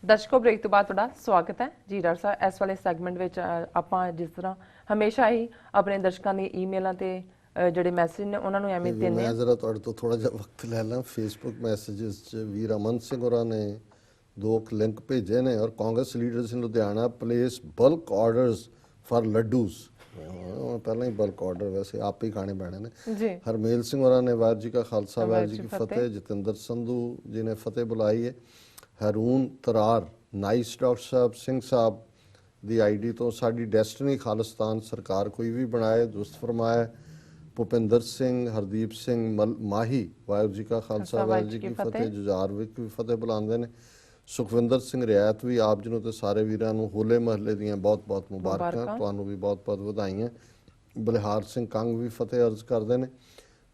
ਦਰਸ਼ਕੋ break ਤੋਂ ਬਾਅਦ ਤੁਹਾਡਾ ਸਵਾਗਤ ਹੈ ਜੀ ਡਾਕਟਰ ਸਾਹਿਬ। ਇਸ ਵਾਲੇ ਸੈਗਮੈਂਟ ਵਿੱਚ ਆਪਾਂ ਜਿਸ ਤਰ੍ਹਾਂ ਹਮੇਸ਼ਾ ਹੀ ਆਪਣੇ ਦਰਸ਼ਕਾਂ ਦੀ ਈਮੇਲਾਂ ਤੇ ਜਿਹੜੇ ਮੈਸੇਜ ਨੇ ਉਹਨਾਂ ਨੂੰ ਐਵੇਂ ਦਿੰਦੇ ਮੈਂ ਹਾਂ। ਜ਼ਰਾ ਤੁਹਾਡੇ ਤੋਂ ਥੋੜਾ ਜਿਹਾ ਵਕਤ ਲੈ ਲਾਂ। ਫੇਸਬੁੱਕ ਮੈਸੇजेस 'ਚ ਵੀਰ ਅਮਨ ਸਿੰਘ ਹੋਰਾਂ ਨੇ 2 ਲਿੰਕ ਭੇਜੇ ਨੇ ਔਰ Congress leaders in Ludhiana place bulk orders for laddoos. ਪਹਿਲਾਂ ਹੀ ਬਲਕ ਆਰਡਰ ਵੈਸੇ ਆਪ ਹੀ ਖਾਣੇ ਪੈਣੇ ਨੇ ਜੀ। ਹਰਮੇਲ ਸਿੰਘ ਹੋਰਾਂ ਨੇ ਵਾਹਿਗੁਰੂ ਜੀ ਕਾ ਖਾਲਸਾ ਵਾਹਿਗੁਰੂ ਜੀ ਕੀ ਫਤਿਹ। ਜਤਿੰਦਰ ਸੰਧੂ ਜੀ ਨੇ ਫਤਿਹ ਬੁਲਾਈ ਹੈ। ਹरून ਤਰਾਰ ਨਾਈਸ ਡਾਕਟਰ ਸਾਹਿਬ ਸਿੰਘ ਸਾਹਿਬ ਦੀ ਆਈਡੀ ਤੋਂ ਸਾਡੀ ਡੈਸਟਨੀ ਖਾਲਿਸਤਾਨ ਸਰਕਾਰ ਕੋਈ ਵੀ ਬਣਾਏ ਦੁਸਤ ਫਰਮਾਇਆ। ਭੁਪਿੰਦਰ ਸਿੰਘ ਹਰਦੀਪ ਸਿੰਘ ਮਾਹੀ ਵਾਹਿਗੁਰੂ ਜੀ ਕਾ ਖਾਲਸਾ ਵਾਹਿਗੁਰੂ ਜੀ ਕੀ ਫਤਿਹ। ਜੁਝਾਰ ਵਿੱਚ ਵੀ ਫਤਿਹ ਬੁਲਾਉਂਦੇ ਨੇ। ਸੁਖਵਿੰਦਰ ਸਿੰਘ ਰਿਆਤ ਵੀ ਆਪ ਜੀ ਨੂੰ ਤੇ ਸਾਰੇ ਵੀਰਾਂ ਨੂੰ ਹੋਲੇ ਮਹੱਲੇ ਦੀਆਂ ਬਹੁਤ-ਬਹੁਤ ਮੁਬਾਰਕਾਂ। ਤੁਹਾਨੂੰ ਵੀ ਬਹੁਤ-ਬਹੁਤ ਵਧਾਈਆਂ। ਬਲਿਹਾਰ ਸਿੰਘ ਕੰਗ ਵੀ ਫਤਿਹ ਅਰਜ਼ ਕਰਦੇ ਨੇ।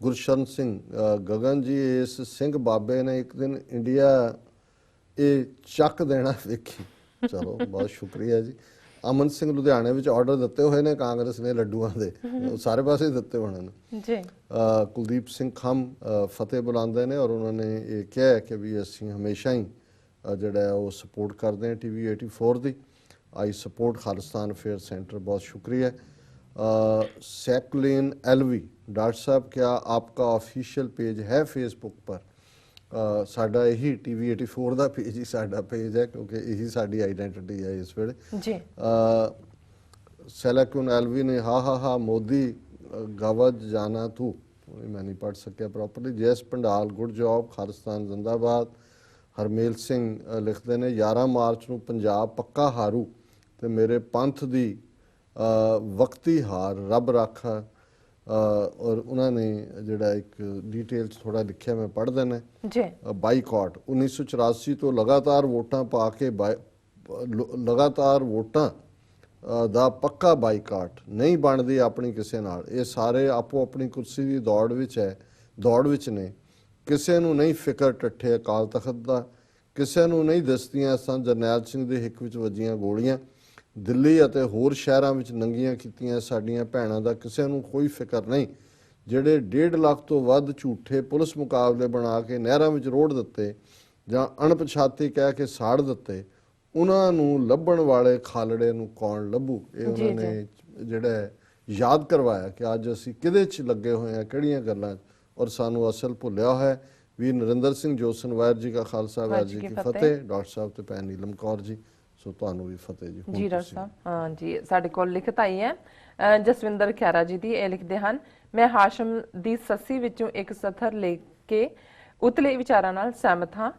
ਗੁਰਸ਼ਰਨ ਸਿੰਘ ਗਗਨ ਜੀ ਇਸ ਸਿੰਘ ਬਾਬੇ ਨੇ ਇੱਕ ਦਿਨ ਇੰਡੀਆ ਇਹ ਚੱਕ ਦੇਣਾ ਵੇਖੀ। ਚਲੋ ਬਹੁਤ ਸ਼ੁਕਰੀਆ ਜੀ। ਅਮਨ ਸਿੰਘ ਲੁਧਿਆਣੇ ਵਿੱਚ ਆਰਡਰ ਦਿੱਤੇ ਹੋਏ ਨੇ ਕਾਂਗਰਸ ਨੇ ਲੱਡੂਆਂ ਦੇ, ਸਾਰੇ ਪਾਸੇ ਦਿੱਤੇ ਹੋਣੇ ਨੇ ਜੀ। ਕੁਲਦੀਪ ਸਿੰਘ ਖੰਮ ਫਤਿਹ ਬੁਲਾਉਂਦੇ ਨੇ ਔਰ ਉਹਨਾਂ ਨੇ ਇਹ ਕਿਹਾ ਕਿ ਵੀ ਅਸੀਂ ਹਮੇਸ਼ਾ ਹੀ ਜਿਹੜਾ ਉਹ ਸਪੋਰਟ ਕਰਦੇ ਹਾਂ ਟੀਵੀ 84 ਦੀ। ਆਈ ਸਪੋर्ट खालिस्तान फेयर सेंटर, बहुत शुक्रिया। सैकुलिन एलवी डॉक्टर साहब क्या आपका ऑफिशियल पेज है फेसबुक पर? साडा यही टीवी 84 का पेज ही साडा पेज है क्योंकि यही साडी आइडेंटिटी है इस वेले जी। सैकुलिन एलवी ने हा मोदी गवज जाना तू, मैं नहीं पढ़ सकिया प्रॉपरली। जैस पंडाल गुड जॉब, खालिस्तान जिंदाबाद। हरमेल सिंह लिखते हैं 11 मार्च ਨੂੰ पंजाब पक्का हारू ਤੇ ਮੇਰੇ ਪੰਥ ਦੀ ਵਕਤੀ ਹਾਰ ਰੱਬ ਰਾਖਾ। ਔਰ ਉਹਨਾਂ ਨੇ ਜਿਹੜਾ ਇੱਕ ਡਿਟੇਲ 'ਚ ਥੋੜਾ ਲਿਖਿਆ, ਮੈਂ ਪੜ੍ਹ ਦੇਣਾ ਜੀ। ਬਾਈਕਾਟ 1984 ਤੋਂ ਲਗਾਤਾਰ ਵੋਟਾਂ ਪਾ ਕੇ ਲਗਾਤਾਰ ਵੋਟਾਂ ਦਾ ਪੱਕਾ ਬਾਈਕਾਟ ਨਹੀਂ ਬਣਦੀ ਆਪਣੀ ਕਿਸੇ ਨਾਲ। ਇਹ ਸਾਰੇ ਆਪੋ ਆਪਣੀ ਕੁਰਸੀ ਦੀ ਦੌੜ ਵਿੱਚ ਨੇ। ਕਿਸੇ ਨੂੰ ਨਹੀਂ ਫਿਕਰ ਟੱਠੇ ਅਕਾਲ ਤਖਤ ਦਾ, ਕਿਸੇ ਨੂੰ ਨਹੀਂ ਦੱਸਦੀਆਂ ਸਨ ਜਰਨੈਲ ਸਿੰਘ ਦੇ ਹਿੱਕ ਵਿੱਚ ਵੱਜੀਆਂ ਗੋਲੀਆਂ। ਦਿੱਲੀ ਅਤੇ ਹੋਰ ਸ਼ਹਿਰਾਂ ਵਿੱਚ ਨੰਗੀਆਂ ਕੀਤੀਆਂ ਸਾਡੀਆਂ ਭੈਣਾਂ ਦਾ ਕਿਸੇ ਨੂੰ ਕੋਈ ਫਿਕਰ ਨਹੀਂ। ਜਿਹੜੇ 1.5 ਲੱਖ ਤੋਂ ਵੱਧ ਝੂਠੇ ਪੁਲਿਸ ਮੁਕਾਬਲੇ ਬਣਾ ਕੇ ਨਹਿਰਾਂ ਵਿੱਚ ਰੋੜ ਦਿੱਤੇ ਜਾਂ ਅਣਪਛਾਤੇ ਕਹਿ ਕੇ ਸਾੜ ਦਿੱਤੇ, ਉਹਨਾਂ ਨੂੰ ਲੱਭਣ ਵਾਲੇ ਖਾਲੜੇ ਨੂੰ ਕੌਣ ਲੱਭੂ? ਇਹ ਉਹਨਾਂ ਨੇ ਜਿਹੜਾ ਯਾਦ ਕਰਵਾਇਆ ਕਿ ਅੱਜ ਅਸੀਂ ਕਿਹਦੇ 'ਚ ਲੱਗੇ ਹੋਏ ਹਾਂ, ਕਿਹੜੀਆਂ ਗੱਲਾਂ 'ਚ, ਔਰ ਸਾਨੂੰ ਅਸਲ ਭੁੱਲਿਆ ਹੋਇਆ। ਵੀਰ ਨਰਿੰਦਰ ਸਿੰਘ ਜੋਸਨ ਵਾਹਿਗੁਰੂ ਜੀ ਕਾ ਖਾਲਸਾ ਵਾਹਿਗੁਰੂ ਜੀ ਕੀ ਫਤਿਹ। ਡਾਕਟਰ ਸਾਹਿਬ ਤੇ ਭੈਣ ਨੀਲਮ ਕੌਰ ਜੀ, ਸੋ ਤੁਹਾਨੂੰ ਵੀ ਫਤਿਹ ਜੀ। ਜੀ ਡਾਕਟਰ ਸਾਹਿਬ, ਹਾਂ ਜੀ, ਸਾਡੇ ਕੋਲ ਲਿਖਤ ਆਈ ਹੈ ਜਸਵਿੰਦਰ ਖਿਆਰਾ ਜੀ ਦੀ। ਇਹ ਲਿਖਦੇ ਹਨ, ਮੈਂ ਹਾਸ਼ਮ ਦੀ ਸੱਸੀ ਵਿੱਚੋਂ ਇੱਕ ਸਥਰ ਲੈ ਕੇ ਉਤਲੇ ਵਿਚਾਰਾਂ ਨਾਲ ਸਹਿਮਤ ਹਾਂ।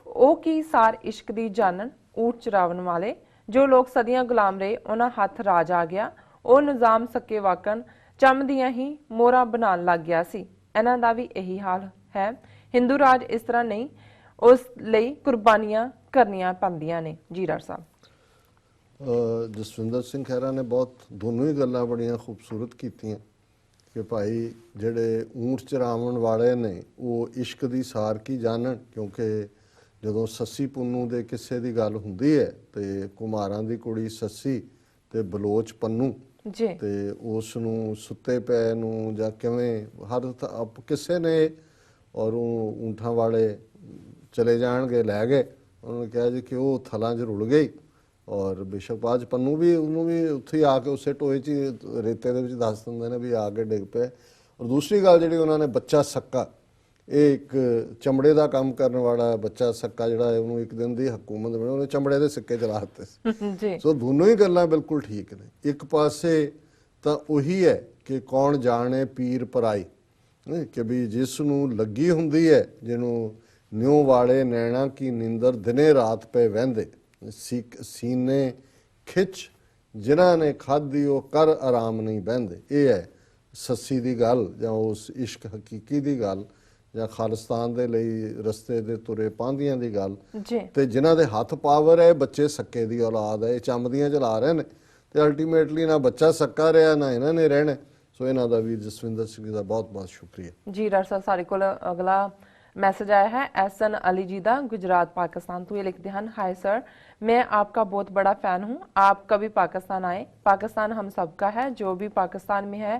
ਉਹ ਕੀ ਸਾਰ ਇਸ਼ਕ ਦੀ ਜਾਣਨ ਊਠ ਚਰਾਵਣ ਵਾਲੇ, ਜੋ ਲੋਕ ਸਦੀਆਂ ਗੁਲਾਮ ਰਹੇ ਉਹਨਾਂ ਹੱਥ ਰਾਜ ਆ ਗਿਆ। ਉਹ ਨਿਜ਼ਾਮ ਸੱਕੇ ਵਾਕਣ ਚਮਦੀਆਂ ਹੀ ਮੋਹਰਾਂ ਬਣਾਉਣ ਲੱਗ ਗਿਆ ਸੀ। ਇਹਨਾਂ ਦਾ ਵੀ ਇਹੀ ਹਾਲ ਹੈ। ਹਿੰਦੂ ਰਾਜ ਇਸ ਤਰ੍ਹਾਂ ਨਹੀਂ, ਉਸ ਲਈ ਕੁਰਬਾਨੀਆਂ ਕਰਨੀਆਂ ਪੈਂਦੀਆਂ ਨੇ। ਜੀ ਡਾਕਟਰ ਸਾਹਿਬ। ਜਸਵਿੰਦਰ ਸਿੰਘ ਖਹਿਰਾ ਨੇ ਬਹੁਤ ਦੋਨੋਂ ਹੀ ਗੱਲਾਂ ਬੜੀਆਂ ਖੂਬਸੂਰਤ ਕੀਤੀਆਂ ਕਿ ਭਾਈ ਜਿਹੜੇ ਊਂਠ ਚਰਾਵਣ ਵਾਲੇ ਨੇ ਉਹ ਇਸ਼ਕ ਦੀ ਸਾਰ ਕੀ ਜਾਣਨ। ਕਿਉਂਕਿ ਜਦੋਂ ਸੱਸੀ ਪੁੰਨੂ ਦੇ ਕਿੱਸੇ ਦੀ ਗੱਲ ਹੁੰਦੀ ਹੈ ਤੇ ਕੁਮਾਰਾਂ ਦੀ ਕੁੜੀ ਸੱਸੀ ਤੇ ਬਲੋਚ ਪੰਨੂ ਜੀ, ਤੇ ਉਸ ਨੂੰ ਸੁੱਤੇ ਪਏ ਨੂੰ ਜਾਂ ਕਿਵੇਂ ਹਰ ਕਿਸੇ ਨੇ, ਔਰ ਉਹ ਊਂਠਾਂ ਵਾਲੇ ਚਲੇ ਜਾਣਗੇ ਲੈ ਗਏ। ਉਹਨਾਂ ਨੇ ਕਿਹਾ ਜੀ ਕਿ ਉਹ ਥਲਾਂ 'ਚ ਰੁੜ ਗਈ। ਔਰ ਬੇਸ਼ੱਕ ਬਾਅਦ ਪੰਨੂ ਵੀ ਉਹਨੂੰ ਵੀ ਉੱਥੇ ਆ ਕੇ ਉਸੇ ਟੋਏ 'ਚ ਰੇਤੇ ਦੇ ਵਿੱਚ ਦੱਸ ਦਿੰਦੇ ਨੇ ਵੀ ਆ ਕੇ ਡਿੱਗ ਪਏ। ਔਰ ਦੂਸਰੀ ਗੱਲ ਜਿਹੜੀ ਉਹਨਾਂ ਨੇ ਬੱਚਾ ਸੱਕਾ, ਇਹ ਇੱਕ ਚਮੜੇ ਦਾ ਕੰਮ ਕਰਨ ਵਾਲਾ ਬੱਚਾ ਸੱਕਾ ਜਿਹੜਾ ਹੈ, ਉਹਨੂੰ ਇੱਕ ਦਿਨ ਦੀ ਹਕੂਮਤ ਬਣੀ, ਉਹਨੇ ਚਮੜੇ ਦੇ ਸਿੱਕੇ ਚਲਾ ਦਿੱਤੇ। ਸੋ ਦੋਨੋਂ ਹੀ ਗੱਲਾਂ ਬਿਲਕੁਲ ਠੀਕ ਨੇ। ਇੱਕ ਪਾਸੇ ਤਾਂ ਉਹੀ ਹੈ ਕਿ ਕੌਣ ਜਾਣੇ ਪੀਰ ਪਰਾਈ, ਕਿ ਵੀ ਜਿਸ ਨੂੰ ਲੱਗੀ ਹੁੰਦੀ ਹੈ, ਜਿਹਨੂੰ ਨਿਉ ਵਾਲੇ ਨੈਣਾ ਕੀ ਨੀਂਦਰ ਦਿਨੇ ਰਾਤ ਪਏ ਵਹਿੰਦੇ, ਸੀਨੇ ਖਿੱਚ ਜਿਨ੍ਹਾਂ ਨੇ ਖਾਧੀ ਉਹ ਕਰ ਆਰਾਮ ਨਹੀਂ ਬਹਿੰਦੇ। ਇਹ ਹੈ ਸੱਸੀ ਦੀ ਗੱਲ ਜਾਂ ਉਸ ਇਸ਼ਕ ਹਕੀਕੀ ਦੀ ਗੱਲ ਜਾਂ ਖਾਲਿਸਤਾਨ ਦੇ ਲਈ ਰਸਤੇ ਦੇ ਤੁਰੇ ਪਾਂਧੀਆਂ ਦੀ ਗੱਲ। ਤੇ ਜਿਨ੍ਹਾਂ ਦੇ ਹੱਥ ਪਾਵਰ ਹੈ, ਬੱਚੇ ਸੱਕੇ ਦੀ ਔਲਾਦ ਹੈ, ਇਹ ਚੰਮਦੀਆਂ ਚਲਾ ਰਹੇ ਨੇ ਤੇ ਅਲਟੀਮੇਟਲੀ ਨਾ ਬੱਚਾ ਸੱਕਾ ਰਿਹਾ ਨਾ ਇਹਨਾਂ ਨੇ ਰਹਿਣਾ। ਸੋ ਇਹਨਾਂ ਦਾ ਵੀਰ ਜਸਵਿੰਦਰ ਸਿੰਘ ਦਾ ਬਹੁਤ ਬਹੁਤ ਸ਼ੁਕਰੀਆ ਜੀ। ਡਾਕਟਰ ਸਾਹਿਬ, ਸਾਡੇ ਕੋਲ ਅਗਲਾ मैसेज आया है एहसन अली जी दा, गुजरात पाकिस्तान तो। ये लिखते हैं, हाय सर, मैं आपका बहुत बड़ा फ़ैन हूँ। आप कभी पाकिस्तान आए। पाकिस्तान हम सबका है, जो भी पाकिस्तान में है,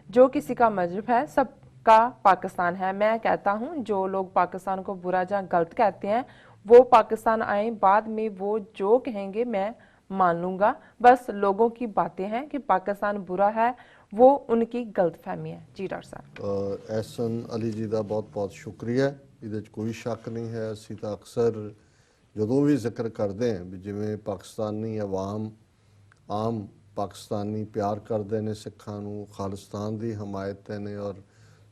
जो किसी का मजहब है, सबका पाकिस्तान है। मैं कहता हूँ जो लोग पाकिस्तान को बुरा या गलत कहते हैं वो पाकिस्तान आए, बाद में वो जो कहेंगे मैं मान लूंगा। बस लोगों की बातें हैं कि पाकिस्तान बुरा है, वो उनकी गलतफहमी है। जी डॉक्टर साहब। ਐਸਨ ਅਲੀ ਜੀ ਦਾ ਬਹੁਤ ਬਹੁਤ ਸ਼ੁਕਰੀਆ, ਇਹਦੇ 'ਚ ਕੋਈ ਸ਼ੱਕ ਨਹੀਂ ਹੈ। ਅਸੀਂ ਤਾਂ ਅਕਸਰ ਜਦੋਂ ਵੀ ਜ਼ਿਕਰ ਕਰਦੇ ਹਾਂ ਵੀ ਜਿਵੇਂ ਪਾਕਿਸਤਾਨੀ ਆਵਾਮ ਆਮ ਪਾਕਿਸਤਾਨੀ ਪਿਆਰ ਕਰਦੇ ਨੇ ਸਿੱਖਾਂ ਨੂੰ, ਖਾਲਿਸਤਾਨ ਦੀ ਹਮਾਇਤ ਨੇ, ਔਰ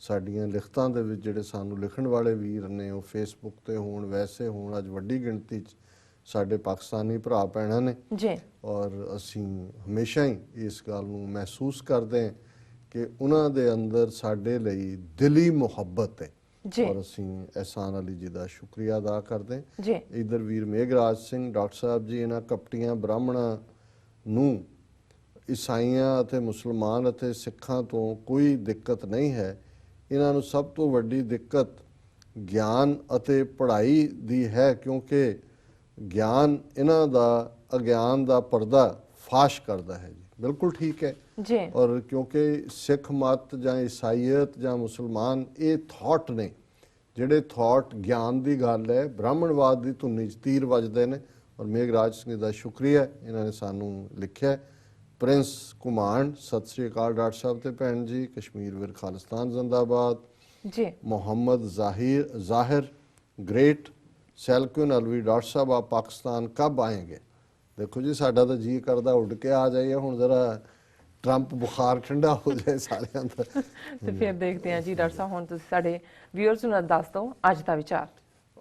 ਸਾਡੀਆਂ ਲਿਖਤਾਂ ਦੇ ਵਿੱਚ ਜਿਹੜੇ ਸਾਨੂੰ ਲਿਖਣ ਵਾਲੇ ਵੀਰ ਨੇ ਉਹ ਫੇਸਬੁੱਕ ਤੇ ਹੋਣ, ਵੈਸੇ ਹੋਣ, ਅੱਜ ਵੱਡੀ ਗਿਣਤੀ 'ਚ ਸਾਡੇ ਪਾਕਿਸਤਾਨੀ ਭਰਾ ਭੈਣਾਂ ਨੇ ਜੀ। ਔਰ ਅਸੀਂ ਹਮੇਸ਼ਾ ਹੀ ਇਸ ਗੱਲ ਨੂੰ ਮਹਿਸੂਸ ਕਰਦੇ ਹਾਂ ਕਿ ਉਹਨਾਂ ਦੇ ਅੰਦਰ ਸਾਡੇ ਲਈ ਦਿਲੀ ਮੁਹੱਬਤ ਹੈ ਜੀ। ਔਰ ਅਸੀਂ ਅਹਿਸਾਨ ਅਲੀ ਜੀ ਦਾ ਸ਼ੁਕਰੀਆ ਅਦਾ ਕਰਦੇ ਹਾਂ। ਜੀ। ਇਧਰ ਵੀਰ ਮੇਘਰਾਜ ਸਿੰਘ ਡਾਕਟਰ ਸਾਹਿਬ ਜੀ, ਇਹਨਾਂ ਕਪਟੀਆਂ ਬ੍ਰਾਹਮਣਾਂ ਨੂੰ ਈਸਾਈਆਂ ਅਤੇ ਮੁਸਲਮਾਨ ਅਤੇ ਸਿੱਖਾਂ ਤੋਂ ਕੋਈ ਦਿੱਕਤ ਨਹੀਂ ਹੈ। ਇਹਨਾਂ ਨੂੰ ਸਭ ਤੋਂ ਵੱਡੀ ਦਿੱਕਤ ਗਿਆਨ ਅਤੇ ਪੜ੍ਹਾਈ ਦੀ ਹੈ, ਕਿਉਂਕਿ ਗਿਆਨ ਇਹਨਾਂ ਦਾ ਅਗਿਆਨ ਦਾ ਪਰਦਾ ਫਾਸ਼ ਕਰਦਾ ਹੈ। ਜੀ ਬਿਲਕੁਲ ਠੀਕ ਹੈ ਜੀ। ਔਰ ਕਿਉਂਕਿ ਸਿੱਖ ਮਤ ਜਾਂ ਈਸਾਈਅਤ ਜਾਂ ਮੁਸਲਮਾਨ ਇਹ ਥਾਟ ਨੇ ਜਿਹੜੇ ਥਾਟ ਗਿਆਨ ਦੀ ਗੱਲ ਹੈ, ਬ੍ਰਾਹਮਣਵਾਦ ਦੀ ਧੁਨੀ 'ਚ ਤੀਰ ਵੱਜਦੇ ਨੇ। ਔਰ ਮੇਘਰਾਜ ਸਿੰਘ ਦਾ ਸ਼ੁਕਰੀਆ, ਇਹਨਾਂ ਨੇ ਸਾਨੂੰ ਲਿਖਿਆ। ਪ੍ਰਿੰਸ ਕੁਮਾਨ, ਸਤਿ ਸ੍ਰੀ ਅਕਾਲ ਡਾਕਟਰ ਸਾਹਿਬ ਤੇ ਭੈਣ ਜੀ। ਕਸ਼ਮੀਰ ਵੀਰ ਖਾਲਿਸਤਾਨ ਜ਼ਿੰਦਾਬਾਦ ਜੀ। मोहम्मद ज़ाहिर ग्रेट सैलकुन अलवी, डॉक्टर साहब आप पाकिस्तान कब आएंगे? देखो जी साडा तो जी करदा उड़ के आ जाइए, हुण जरा ट्रंप बुखार ठंडा हो जाए सारे अंदर। ਤੇ ਫਿਰ ਦੇਖਦੇ ਹਾਂ ਜੀ ਡਾਕਟਰ ਸਾਹਿਬ, ਹੁਣ ਤੁਸੀਂ ਸਾਡੇ ਵਿਊਅਰਸ ਨੂੰ ਦੱਸ ਦਿਓ ਅੱਜ ਦਾ ਵਿਚਾਰ।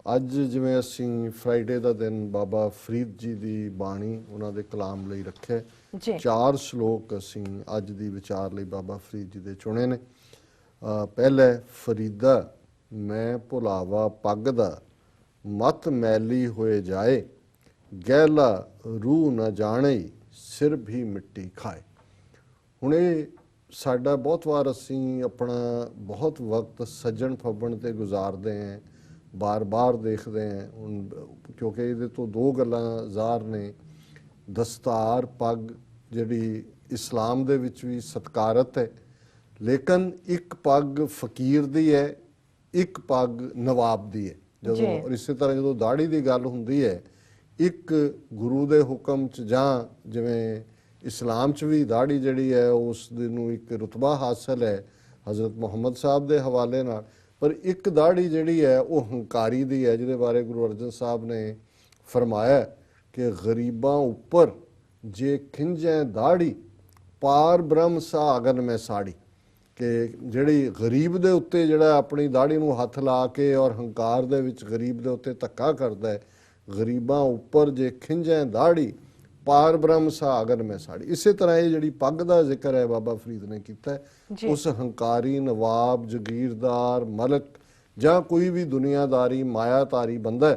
ਅੱਜ ਜਿਵੇਂ ਅਸੀਂ ਫਰਾਈਡੇ ਦਾ ਦਿਨ ਬਾਬਾ ਫਰੀਦ ਜੀ ਦੀ ਬਾਣੀ, ਉਹਨਾਂ ਦੇ ਕਲਾਮ ਲਈ ਰੱਖਿਆ। ਜੀ। 4 ਸ਼ਲੋਕ ਅਸੀਂ ਅੱਜ ਦੀ ਵਿਚਾਰ ਲਈ ਬਾਬਾ ਫਰੀਦ ਜੀ ਦੇ ਚੁਣੇ ਨੇ। ਪਹਿਲਾ ਫਰੀਦਾ ਮੈਂ ਭੁਲਾਵਾ ਪੱਗ ਦਾ, ਮਤ ਮੈਲੀ ਹੋਏ ਜਾਏ, ਗਹਿਲਾ ਰੂਹ ਨਾ ਜਾਣੇ, ਸਿਰ ਵੀ ਮਿੱਟੀ ਖਾਏ। ਹੁਣ ਇਹ ਸਾਡਾ ਬਹੁਤ ਵਾਰ ਅਸੀਂ ਆਪਣਾ ਬਹੁਤ ਵਕਤ ਸੱਜਣ ਫੱਬਣ ਤੇ ਗੁਜ਼ਾਰਦੇ ਹਾਂ, ਬਾਰ-ਬਾਰ ਦੇਖਦੇ ਹਾਂ। ਹੁਣ ਕਿਉਂਕਿ ਇਹਦੇ ਤੋਂ 2 ਗੱਲਾਂ ਜ਼ਾਹਰ ਨੇ, ਦਸਤਾਰ ਪੱਗ ਜਿਹੜੀ ਇਸਲਾਮ ਦੇ ਵਿੱਚ ਵੀ ਸਤਿਕਾਰਤ ਹੈ, ਲੇਕਿਨ ਇੱਕ ਪੱਗ ਫਕੀਰ ਦੀ ਹੈ, ਇੱਕ ਪੱਗ ਨਵਾਬ ਦੀ ਹੈ। ਜਦੋਂ ਔਰ ਇਸੇ ਤਰ੍ਹਾਂ ਜਦੋਂ ਦਾੜੀ ਦੀ ਗੱਲ ਹੁੰਦੀ ਹੈ, ਇੱਕ ਗੁਰੂ ਦੇ ਹੁਕਮ 'ਚ ਜਾਂ ਜਿਵੇਂ ਇਸਲਾਮ 'ਚ ਵੀ ਦਾੜੀ ਜਿਹੜੀ ਹੈ ਉਸ ਨੂੰ ਇੱਕ ਰੁਤਬਾ ਹਾਸਲ ਹੈ ਹਜ਼ਰਤ ਮੁਹੰਮਦ ਸਾਹਿਬ ਦੇ ਹਵਾਲੇ ਨਾਲ, ਪਰ ਇੱਕ ਦਾੜੀ ਜਿਹੜੀ ਹੈ ਉਹ ਹੰਕਾਰੀ ਦੀ ਹੈ, ਜਿਹਦੇ ਬਾਰੇ ਗੁਰੂ ਅਰਜਨ ਸਾਹਿਬ ਨੇ ਫਰਮਾਇਆ ਕਿ ਗਰੀਬਾਂ ਉੱਪਰ ਜੇ ਖਿੰਜੈ ਦਾੜੀ, ਪਾਰ ਬ੍ਰਹਮ ਸਾ ਅਗਨ ਮੈਂ ਸਾੜੀ। ਕਿ ਜਿਹੜੀ ਗਰੀਬ ਦੇ ਉੱਤੇ ਜਿਹੜਾ ਆਪਣੀ ਦਾੜੀ ਨੂੰ ਹੱਥ ਲਾ ਕੇ ਔਰ ਹੰਕਾਰ ਦੇ ਵਿੱਚ ਗਰੀਬ ਦੇ ਉੱਤੇ ਧੱਕਾ ਕਰਦਾ ਹੈ, ਗਰੀਬਾਂ ਉੱਪਰ ਜੇ ਖਿੰਜੈ ਦਾੜੀ, ਪਾਰ ਬ੍ਰਹਮ ਸਾ ਅਗਨ ਮੈਂ ਸਾੜੀ। ਇਸੇ ਤਰ੍ਹਾਂ ਇਹ ਜਿਹੜੀ ਪੱਗ ਦਾ ਜ਼ਿਕਰ ਹੈ ਬਾਬਾ ਫਰੀਦ ਨੇ ਕੀਤਾ ਹੈ, ਉਸ ਹੰਕਾਰੀ ਨਵਾਬ, ਜਗੀਰਦਾਰ, ਮਲਕ ਜਾਂ ਕੋਈ ਵੀ ਦੁਨੀਆਦਾਰੀ ਮਾਇਆਧਾਰੀ ਬੰਦਾ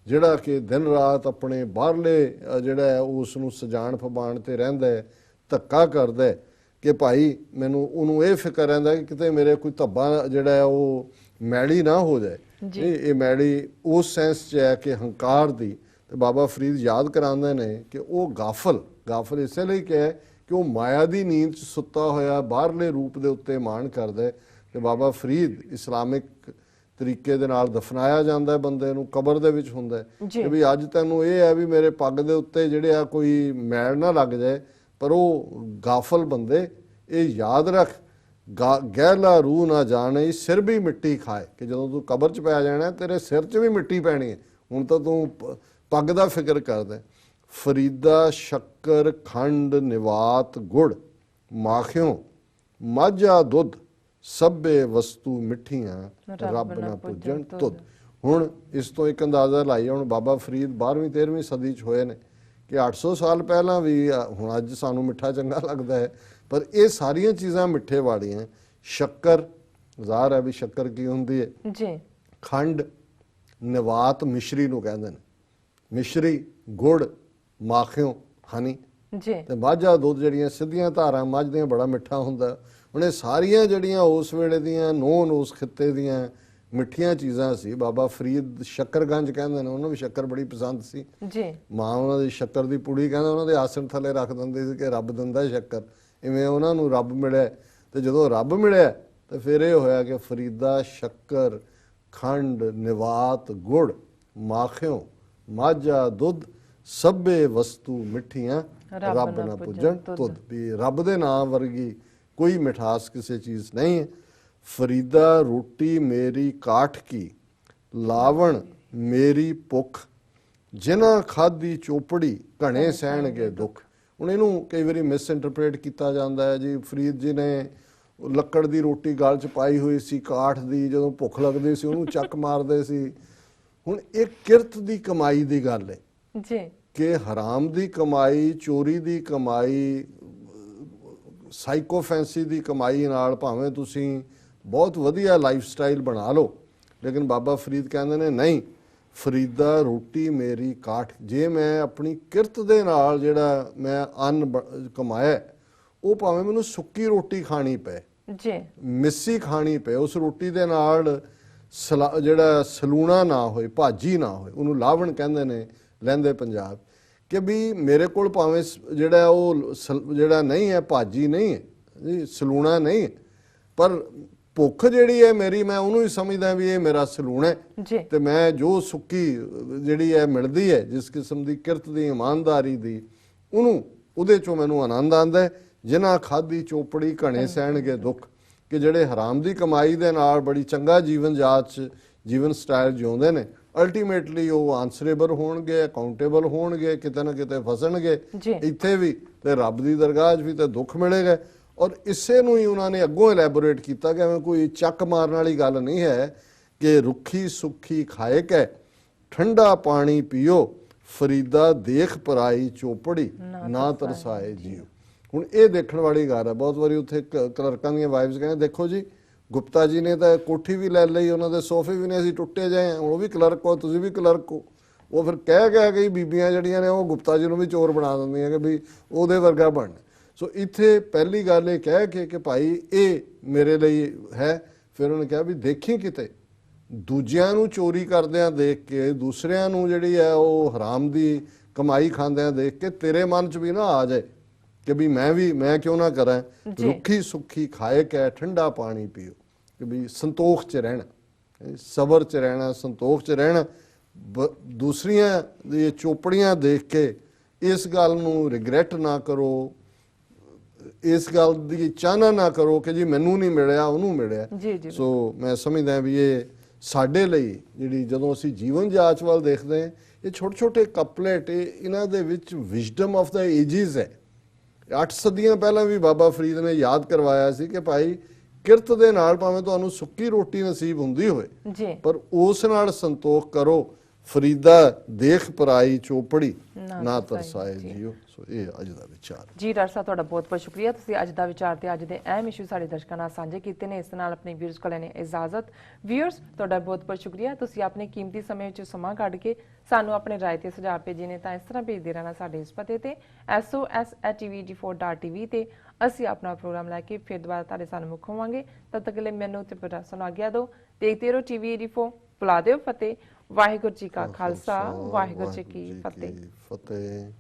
ਜਿਹੜਾ ਕਿ ਦਿਨ ਰਾਤ ਆਪਣੇ ਬਾਹਰਲੇ ਜਿਹੜਾ ਹੈ ਉਸ ਨੂੰ ਸਜਾਣ ਫਬਾਣ ਤੇ ਰਹਿੰਦਾ ਹੈ, ਧੱਕਾ ਕਰਦਾ ਹੈ ਕਿ ਭਾਈ ਮੈਨੂੰ ਉਹਨੂੰ ਇਹ ਫਿਕਰ ਰਹਿੰਦਾ ਕਿ ਕਿਤੇ ਮੇਰੇ ਕੋਈ ਧੱਬਾ ਜਿਹੜਾ ਹੈ ਉਹ ਮੈਲੀ ਨਾ ਹੋ ਜਾਏ। ਇਹ ਮੈਲੀ ਉਸ ਸੈਂਸ 'ਚ ਹੈ ਕਿ ਹੰਕਾਰ ਦੀ। ਤੇ ਬਾਬਾ ਫਰੀਦ ਯਾਦ ਕਰਾਉਂਦੇ ਨੇ ਕਿ ਉਹ ਗਾਫਲ ਇਸੇ ਲਈ ਕਿਹਾ ਕਿ ਉਹ ਮਾਇਆ ਦੀ ਨੀਂਦ 'ਚ ਸੁੱਤਾ ਹੋਇਆ ਬਾਹਰਲੇ ਰੂਪ ਦੇ ਉੱਤੇ ਮਾਣ ਕਰਦਾ। ਤੇ ਬਾਬਾ ਫਰੀਦ ਇਸਲਾਮਿਕ ਤਰੀਕੇ ਦੇ ਨਾਲ ਦਫਨਾਇਆ ਜਾਂਦਾ ਬੰਦੇ ਨੂੰ, ਕਬਰ ਦੇ ਵਿੱਚ ਹੁੰਦਾ ਕਿ ਵੀ ਅੱਜ ਤੈਨੂੰ ਇਹ ਹੈ ਵੀ ਮੇਰੇ ਪੱਗ ਦੇ ਉੱਤੇ ਜਿਹੜੇ ਆ ਕੋਈ ਮੈਲ ਨਾ ਲੱਗ ਜਾਏ, ਪਰ ਉਹ ਗਾਫਲ ਬੰਦੇ ਇਹ ਯਾਦ ਰੱਖ, ਗਹਿਲਾ ਰੂਹ ਨਾ ਜਾਣੇ, ਸਿਰ ਵੀ ਮਿੱਟੀ ਖਾਏ। ਕਿ ਜਦੋਂ ਤੂੰ ਕਬਰ 'ਚ ਪੈ ਜਾਣਾ ਤੇਰੇ ਸਿਰ 'ਚ ਵੀ ਮਿੱਟੀ ਪੈਣੀ ਹੈ। ਹੁਣ ਤਾਂ ਤੂੰ ਪੱਗ ਦਾ ਫਿਕਰ ਕਰਦਾ। ਫਰੀਦਾ ਸ਼ੱਕਰ ਖੰਡ ਨਿਵਾਤ ਗੁੜ, ਮਾਖਿਓ ਮਾਝਾ ਦੁੱਧ, ਸਭੇ ਵਸਤੂ ਮਿੱਠੀਆਂ, ਰੱਬ ਨਾ ਪੁੱਜਣ ਤੁਧ। ਹੁਣ ਇਸ ਤੋਂ ਇੱਕ ਅੰਦਾਜ਼ਾ ਲਾਈਏ, ਹੁਣ ਬਾਬਾ ਫਰੀਦ 12ਵੀਂ 13ਵੀਂ ਸਦੀ 'ਚ ਹੋਏ ਨੇ ਕਿ 800 ਸਾਲ ਪਹਿਲਾਂ ਵੀ, ਹੁਣ ਅੱਜ ਸਾਨੂੰ ਮਿੱਠਾ ਚੰਗਾ ਲੱਗਦਾ ਹੈ, ਪਰ ਇਹ ਸਾਰੀਆਂ ਚੀਜ਼ਾਂ ਮਿੱਠੇ ਵਾਲੀਆਂ। ਸ਼ੱਕਰ ਜ਼ਾਹਰ ਹੈ ਵੀ ਸ਼ੱਕਰ ਕੀ ਹੁੰਦੀ ਹੈ ਜੀ। ਖੰਡ ਨਿਵਾਤ ਮਿਸ਼ਰੀ ਨੂੰ ਕਹਿੰਦੇ ਨੇ, ਮਿਸ਼ਰੀ ਗੁੜ, ਮਾਖਿਓ ਹਨੀ ਜੀ, ਤੇ ਮਾਝਾ ਦੁੱਧ ਜਿਹੜੀਆਂ ਸਿੱਧੀਆਂ ਧਾਰਾਂ ਮੱਝ ਦੀਆਂ ਬੜਾ ਮਿੱਠਾ ਹੁੰਦਾ। ਹੁਣ ਇਹ ਸਾਰੀਆਂ ਜਿਹੜੀਆਂ ਉਸ ਵੇਲੇ ਦੀਆਂ ਨੋਨ ਉਸ ਖਿੱਤੇ ਦੀਆਂ ਮਿੱਠੀਆਂ ਚੀਜ਼ਾਂ ਸੀ। ਬਾਬਾ ਫਰੀਦ ਸ਼ੱਕਰਗੰਜ ਕਹਿੰਦੇ ਨੇ, ਉਹਨੂੰ ਵੀ ਸ਼ੱਕਰ ਬੜੀ ਪਸੰਦ ਸੀ ਜੀ। ਮਾਂ ਉਹਨਾਂ ਦੀ ਸ਼ੱਕਰ ਦੀ ਪੁੜੀ ਕਹਿੰਦੇ ਉਹਨਾਂ ਦੇ ਆਸਣ ਥੱਲੇ ਰੱਖ ਦਿੰਦੇ ਸੀ ਕਿ ਰੱਬ ਦਿੰਦਾ ਸ਼ੱਕਰ। ਇਵੇਂ ਉਹਨਾਂ ਨੂੰ ਰੱਬ ਮਿਲਿਆ, ਤੇ ਜਦੋਂ ਰੱਬ ਮਿਲਿਆ ਤੇ ਫਿਰ ਇਹ ਹੋਇਆ ਕਿ ਫਰੀਦਾ ਸ਼ੱਕਰ ਖੰਡ ਨਿਵਾਤ ਗੁੜ ਮਾਖਿਓ ਮਾਝਾ ਦੁੱਧ ਸਭੇ ਵਸਤੂ ਮਿੱਠੀਆਂ ਰੱਬ ਨਾ ਪੁੱਜਣ ਤੁਧ। ਵੀ ਰੱਬ ਦੇ ਨਾਮ ਵਰਗੀ ਕੋਈ ਮਿਠਾਸ ਕਿਸੇ ਚੀਜ਼ ਨਹੀਂ ਹੈ। ਫਰੀਦਾ ਰੋਟੀ ਮੇਰੀ ਕਾਠ ਕੀ, ਲਾਵਣ ਮੇਰੀ ਭੁੱਖ, ਜਿਨ੍ਹਾਂ ਖਾਧੀ ਚੋਪੜੀ ਘਣੇ ਸਹਿਣਗੇ ਦੁੱਖ। ਹੁਣ ਇਹਨੂੰ ਕਈ ਵਾਰੀ ਮਿਸ ਇੰਟਰਪ੍ਰੇਟ ਕੀਤਾ ਜਾਂਦਾ ਹੈ ਜੀ, ਫਰੀਦ ਜੀ ਨੇ ਲੱਕੜ ਦੀ ਰੋਟੀ ਗਲ 'ਚ ਪਾਈ ਹੋਈ ਸੀ, ਕਾਠ ਦੀ, ਜਦੋਂ ਭੁੱਖ ਲੱਗਦੀ ਸੀ ਉਹਨੂੰ ਚੱਕ ਮਾਰਦੇ ਸੀ। ਹੁਣ ਇਹ ਕਿਰਤ ਦੀ ਕਮਾਈ ਦੀ ਗੱਲ ਹੈ ਜੀ, ਕਿ ਹਰਾਮ ਦੀ ਕਮਾਈ, ਚੋਰੀ ਦੀ ਕਮਾਈ, ਸਾਈਕੋਫੈਂਸੀ ਦੀ ਕਮਾਈ ਨਾਲ ਭਾਵੇਂ ਤੁਸੀਂ ਬਹੁਤ ਵਧੀਆ ਲਾਈਫ ਸਟਾਈਲ ਬਣਾ ਲਓ, ਲੇਕਿਨ ਬਾਬਾ ਫਰੀਦ ਕਹਿੰਦੇ ਨੇ ਨਹੀਂ, ਫਰੀਦਾ ਰੋਟੀ ਮੇਰੀ ਕਾਠ। ਜੇ ਮੈਂ ਆਪਣੀ ਕਿਰਤ ਦੇ ਨਾਲ ਜਿਹੜਾ ਮੈਂ ਅੰਨ ਕਮਾਇਆ, ਉਹ ਭਾਵੇਂ ਮੈਨੂੰ ਸੁੱਕੀ ਰੋਟੀ ਖਾਣੀ ਪਏ ਜੀ, ਮਿੱਸੀ ਖਾਣੀ ਪਏ, ਉਸ ਰੋਟੀ ਦੇ ਨਾਲ ਜਿਹੜਾ ਸਲੂਣਾ ਨਾ ਹੋਏ, ਭਾਜੀ ਨਾ ਹੋਏ, ਉਹਨੂੰ ਲਾਵਣ ਕਹਿੰਦੇ ਨੇ ਲਹਿੰਦੇ ਪੰਜਾਬ, ਕਿ ਵੀ ਮੇਰੇ ਕੋਲ ਭਾਵੇਂ ਜਿਹੜਾ ਉਹ ਜਿਹੜਾ ਨਹੀਂ ਹੈ, ਭਾਜੀ ਨਹੀਂ ਹੈ ਜੀ, ਸਲੂਣਾ ਨਹੀਂ ਹੈ, ਪਰ ਭੁੱਖ ਜਿਹੜੀ ਹੈ ਮੇਰੀ, ਮੈਂ ਉਹਨੂੰ ਹੀ ਸਮਝਦਾ ਵੀ ਇਹ ਮੇਰਾ ਸਲੂਣਾ ਹੈ। ਤੇ ਮੈਂ ਜੋ ਸੁੱਕੀ ਜਿਹੜੀ ਹੈ ਮਿਲਦੀ ਹੈ, ਜਿਸ ਕਿਸਮ ਦੀ ਕਿਰਤ ਦੀ, ਇਮਾਨਦਾਰੀ ਦੀ, ਉਹਦੇ ਚੋਂ ਮੈਨੂੰ ਆਨੰਦ ਆਉਂਦਾ ਹੈ। ਜਿਨ੍ਹਾਂ ਖਾਧੀ ਚੋਪੜੀ ਘਣੇ ਸਹਿਣਗੇ ਦੁੱਖ, ਕਿ ਜਿਹੜੇ ਹਰਾਮ ਦੀ ਕਮਾਈ ਦੇ ਨਾਲ ਬੜੀ ਚੰਗਾ ਜੀਵਨ ਸਟਾਈਲ ਜਿਉਂਦੇ ਨੇ, ਅਲਟੀਮੇਟਲੀ ਉਹ ਆਨਸਰੇਬਲ ਹੋਣਗੇ, ਅਕਾਊਂਟੇਬਲ ਹੋਣਗੇ, ਕਿਤੇ ਨਾ ਕਿਤੇ ਫਸਣਗੇ, ਇੱਥੇ ਵੀ ਤੇ ਰੱਬ ਦੀ ਦਰਗਾਹ 'ਚ ਵੀ ਤੇ ਦੁੱਖ ਮਿਲੇਗਾ। ਔਰ ਇਸੇ ਨੂੰ ਹੀ ਉਹਨਾਂ ਨੇ ਅੱਗੋਂ ਐਲੈਬੋਰੇਟ ਕੀਤਾ ਕਿ ਐਵੇਂ ਕੋਈ ਚੱਕ ਮਾਰਨ ਵਾਲੀ ਗੱਲ ਨਹੀਂ ਹੈ ਕਿ ਰੁੱਖੀ ਸੁੱਖੀ ਖਾਏ ਕੈ, ਠੰਡਾ ਪਾਣੀ ਪੀਓ, ਫਰੀਦਾ ਦੇਖ ਪਰਾਈ ਚੋਪੜੀ, ਨਾ ਤਰਸਾਏ ਜੀਓ। ਹੁਣ ਇਹ ਦੇਖਣ ਵਾਲੀ ਗੱਲ ਹੈ। ਬਹੁਤ ਵਾਰੀ ਉੱਥੇ ਕਲਰਕਾਂ ਦੀਆਂ ਵਾਈਫਸ ਕਹਿੰਦੇ, ਦੇਖੋ ਜੀ ਗੁਪਤਾ ਜੀ ਨੇ ਤਾਂ ਕੋਠੀ ਵੀ ਲੈ ਲਈ, ਉਹਨਾਂ ਦੇ ਸੋਫੇ ਵੀ ਨੇ, ਅਸੀਂ ਟੁੱਟੇ ਜਾਏ, ਉਹ ਵੀ ਕਲਰਕ ਹੋ, ਤੁਸੀਂ ਵੀ ਕਲਰਕ ਹੋ। ਉਹ ਫਿਰ ਕਹਿ ਕੇ ਬੀਬੀਆਂ ਜਿਹੜੀਆਂ ਨੇ ਉਹ ਗੁਪਤਾ ਜੀ ਨੂੰ ਵੀ ਚੋਰ ਬਣਾ ਦਿੰਦੀਆਂ ਕਿ ਵੀ ਉਹਦੇ ਵਰਗਾ ਬਣ। ਸੋ ਇੱਥੇ ਪਹਿਲੀ ਗੱਲ ਇਹ ਕਹਿ ਕੇ ਕਿ ਭਾਈ ਇਹ ਮੇਰੇ ਲਈ ਹੈ। ਫਿਰ ਉਹਨੇ ਕਿਹਾ ਵੀ ਦੇਖੀ ਕਿਤੇ ਦੂਜਿਆਂ ਨੂੰ ਚੋਰੀ ਕਰਦਿਆਂ ਦੇਖ ਕੇ, ਦੂਸਰਿਆਂ ਨੂੰ ਜਿਹੜੀ ਹੈ ਉਹ ਹਰਾਮ ਦੀ ਕਮਾਈ ਖਾਂਦਿਆਂ ਦੇਖ ਕੇ ਤੇਰੇ ਮਨ 'ਚ ਵੀ ਨਾ ਆ ਜਾਏ ਕਿ ਵੀ ਮੈਂ ਕਿਉਂ ਨਾ ਕਰਾਂ। ਰੁੱਖੀ ਸੁੱਖੀ ਖਾਏ ਕੈ, ਠੰਡਾ ਪਾਣੀ ਪੀਓ, ਕਿ ਵੀ ਸੰਤੋਖ 'ਚ ਰਹਿਣਾ, ਸਬਰ 'ਚ ਰਹਿਣਾ, ਸੰਤੋਖ 'ਚ ਰਹਿਣਾ। ਦੂਸਰੀਆਂ ਦੀ ਚੋਪੜੀਆਂ ਦੇਖ ਕੇ ਇਸ ਗੱਲ ਨੂੰ ਰਿਗਰੈਟ ਨਾ ਕਰੋ, ਇਸ ਗੱਲ ਦੀ ਚਾਹਨਾ ਨਾ ਕਰੋ ਕਿ ਜੀ ਮੈਨੂੰ ਨਹੀਂ ਮਿਲਿਆ, ਉਹਨੂੰ ਮਿਲਿਆ। ਸੋ ਮੈਂ ਸਮਝਦਾ ਵੀ ਇਹ ਸਾਡੇ ਲਈ ਜਿਹੜੀ ਜਦੋਂ ਅਸੀਂ ਜੀਵਨ ਜਾਂਚ ਵੱਲ ਦੇਖਦੇ ਹਾਂ, ਇਹ ਛੋਟੇ ਛੋਟੇ ਕਪਲੇਟ, ਇਹਨਾਂ ਦੇ ਵਿੱਚ ਵਿਜ਼ਡਮ ਆਫ ਦਾ ਏਜਿਸ ਹੈ। 8 ਸਦੀਆਂ ਪਹਿਲਾਂ ਵੀ ਬਾਬਾ ਫਰੀਦ ਨੇ ਯਾਦ ਕਰਵਾਇਆ ਸੀ ਕਿ ਭਾਈ ਕਿਰਤ ਦੇ ਨਾਲ ਭਾਵੇਂ ਤੁਹਾਨੂੰ ਸੁੱਕੀ ਰੋਟੀ ਨਸੀਬ ਹੁੰਦੀ ਹੋਵੇ, ਪਰ ਉਸ ਨਾਲ ਸੰਤੋਖ ਕਰੋ। ਫਰੀਦਾ ਦੇਖ ਪਰਾਈ ਚੋਪੜੀ, ਨਾ ਤਰਸਾਏ ਜੀਓ। ਸੋ ਇਹ ਅੱਜ ਦਾ ਵਿਚਾਰ ਜੀ। ਡਾਕਟਰ ਸਾਹਿਬ ਤੁਹਾਡਾ ਬਹੁਤ ਬਹੁਤ ਸ਼ੁਕਰੀਆ, ਤੁਸੀਂ ਅੱਜ ਦਾ ਵਿਚਾਰ ਤੇ ਅੱਜ ਦੇ ਅਹਿਮ ਇਸ਼ੂ ਸਾਡੇ ਦਰਸ਼ਕਾਂ ਨਾਲ ਸਾਂਝੇ ਕੀਤੇ ਨੇ। ਇਸ ਨਾਲ ਆਪਣੇ ਵਿਊਅਰਸ ਕੋਲ ਲੈਣੇ ਇਜਾਜ਼ਤ। ਵਿਊਅਰਸ ਤੁਹਾਡਾ ਬਹੁਤ ਬਹੁਤ ਸ਼ੁਕਰੀਆ, ਤੁਸੀਂ ਆਪਣੇ ਕੀਮਤੀ ਸਮੇਂ ਵਿੱਚ ਸਮਾਂ ਕੱਢ ਕੇ ਸਾਨੂੰ ਆਪਣੇ ਰਾਏ ਤੇ ਸੁਝਾਅ ਭੇਜੇ ਨੇ। ਤਾਂ ਇਸ ਤਰ੍ਹਾਂ ਭੇਜਦੇ ਰਹਿਣਾ ਸਾਡੇ ਇਸ ਪਤੇ ਤੇ sos@tvg4.tv ਤੇ ਅਸੀਂ ਆਪਣਾ ਪ੍ਰੋਗਰਾਮ ਲੈ ਕੇ ਫਿਰ ਦੁਬਾਰਾ ਤੁਹਾਡੇ ਸਾਹਮਣੇ ਮੁੱਖ ਹੋਵਾਂਗੇ। ਤਦ ਤੱਕ ਲਈ ਮੈਨੂੰ ਤੇ ਪ੍ਰੋਗਰਾਮ ਸੁਣਾ ਗਿਆ ਦਿਓ। ਦੇਖਦੇ ਰਹੋ TV84, ਬੁਲਾ ਦਿਓ ਫਤਿਹ। ਵਾਹਿਗੁਰੂ ਜੀ ਕਾ ਖਾਲਸਾ, ਵਾਹਿਗੁਰੂ ਜੀ ਕੀ ਫਤਿਹ।